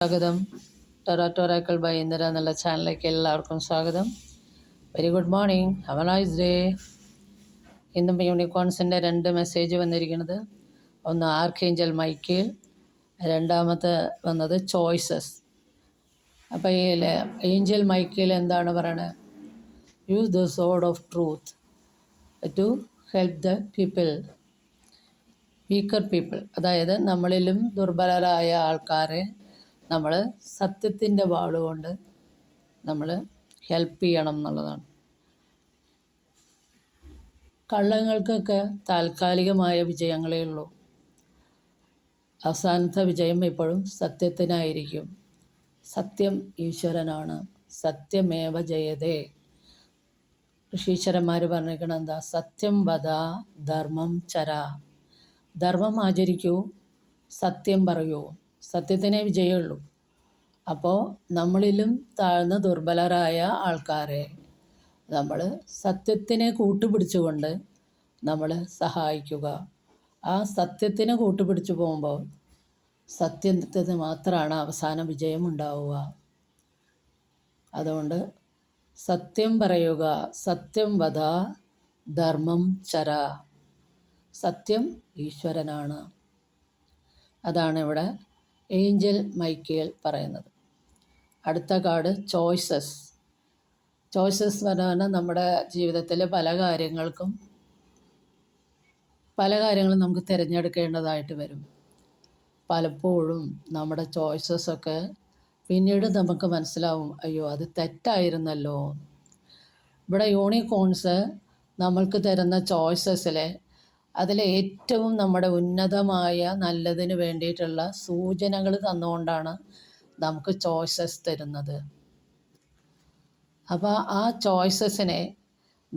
സ്വാഗതം. ടൊറാറ്റോറാക്കൾ ബൈ ഇന്ദിര എന്നുള്ള ചാനലിലേക്ക് എല്ലാവർക്കും സ്വാഗതം. Very good morning, have A nice day. ഇന്നും യൂണിക്കോൺസിൻ്റെ 2 മെസ്സേജ് വന്നിരിക്കുന്നത്. ഒന്ന് ആർക്കേഞ്ചൽ മൈക്കേൽ, രണ്ടാമത്തെ വന്നത് ചോയ്സസ്. അപ്പോൾ ഈ ഏഞ്ചൽ മൈക്കേൽ എന്താണ് പറയണത്? Use the sword of truth to help the people, weaker people. അതായത് നമ്മളിലും ദുർബലരായ ആൾക്കാരെ നമ്മൾ സത്യത്തിൻ്റെ വാളുകൊണ്ട് നമ്മൾ ഹെൽപ്പ് ചെയ്യണം എന്നുള്ളതാണ്. കള്ളങ്ങൾക്കൊക്കെ താൽക്കാലികമായ വിജയങ്ങളേ ഉള്ളൂ. അവസാനത്തെ വിജയം എപ്പോഴും സത്യത്തിനായിരിക്കും. സത്യം ഈശ്വരനാണ്. സത്യമേവ ജയതേ. ഋഷീശ്വരന്മാർ പറഞ്ഞിരിക്കണം എന്താ? സത്യം വദ ധർമ്മം ചര. ധർമ്മം ആചരിക്കൂ, സത്യം പറയൂ, സത്യത്തിനേ വിജയമുള്ളൂ. അപ്പോൾ നമ്മളിലും താഴ്ന്ന ദുർബലരായ ആൾക്കാരെ നമ്മൾ സത്യത്തിനെ കൂട്ടുപിടിച്ചുകൊണ്ട് നമ്മൾ സഹായിക്കുക. ആ സത്യത്തിനെ കൂട്ടുപിടിച്ചു പോകുമ്പോൾ സത്യത്തിന് മാത്രമാണ് അവസാന വിജയം ഉണ്ടാവുക. അതുകൊണ്ട് സത്യം പറയുക, സത്യം വദ ധർമ്മം ചര. സത്യം ഈശ്വരനാണ്. അതാണ് ഇവിടെ ഏഞ്ചൽ മൈക്കേൽ പറയുന്നത്. അടുത്ത കാർഡ് ചോയ്സസ്. ചോയ്സസ് എന്ന് പറഞ്ഞാൽ നമ്മുടെ ജീവിതത്തിലെ പല കാര്യങ്ങളും നമുക്ക് തിരഞ്ഞെടുക്കേണ്ടതായിട്ട് വരും. പലപ്പോഴും നമ്മുടെ ചോയ്സസൊക്കെ പിന്നീട് നമുക്ക് മനസ്സിലാവും, അയ്യോ അത് തെറ്റായിരുന്നല്ലോ. ഇവിടെ യൂണിക്കോൺസ് നമ്മൾക്ക് തരുന്ന ചോയ്സസിലെ അതിലെ ഏറ്റവും നമ്മുടെ ഉന്നതമായ നല്ലതിന് വേണ്ടിയിട്ടുള്ള സൂചനകൾ തന്നുകൊണ്ടാണ് നമുക്ക് ചോയ്സസ് തരുന്നത്. അപ്പോൾ ആ ചോയ്സസിനെ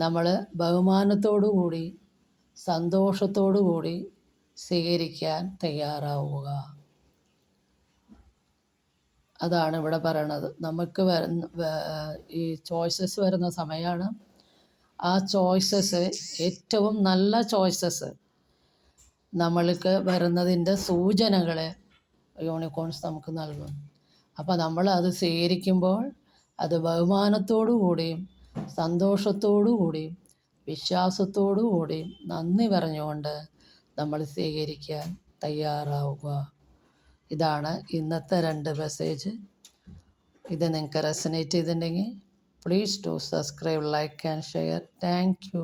നമ്മൾ ബഹുമാനത്തോടു കൂടി സന്തോഷത്തോടു കൂടി സ്വീകരിക്കാൻ തയ്യാറാവുക. അതാണ് ഇവിടെ പറയണത്. നമുക്ക് ഈ ചോയ്സസ് വരുന്ന സമയമാണ്. ആ ചോയ്സസ് ഏറ്റവും നല്ല ചോയ്സസ് നമ്മൾക്ക് വരുന്നതിൻ്റെ സൂചനകളെ യൂണിക്കോൺസ് നമുക്ക് നൽകും. അപ്പോൾ നമ്മൾ അത് സ്വീകരിക്കുമ്പോൾ അത് ബഹുമാനത്തോടു കൂടിയും സന്തോഷത്തോടു കൂടിയും വിശ്വാസത്തോടു കൂടിയും നന്ദി പറഞ്ഞുകൊണ്ട് നമ്മൾ സ്വീകരിക്കാൻ തയ്യാറാവുക. ഇതാണ് ഇന്നത്തെ 2 മെസ്സേജ്. ഇത് നിങ്ങൾക്ക് റെസനേറ്റ് ചെയ്തിട്ടുണ്ടെങ്കിൽ please do subscribe, like and share. Thank you.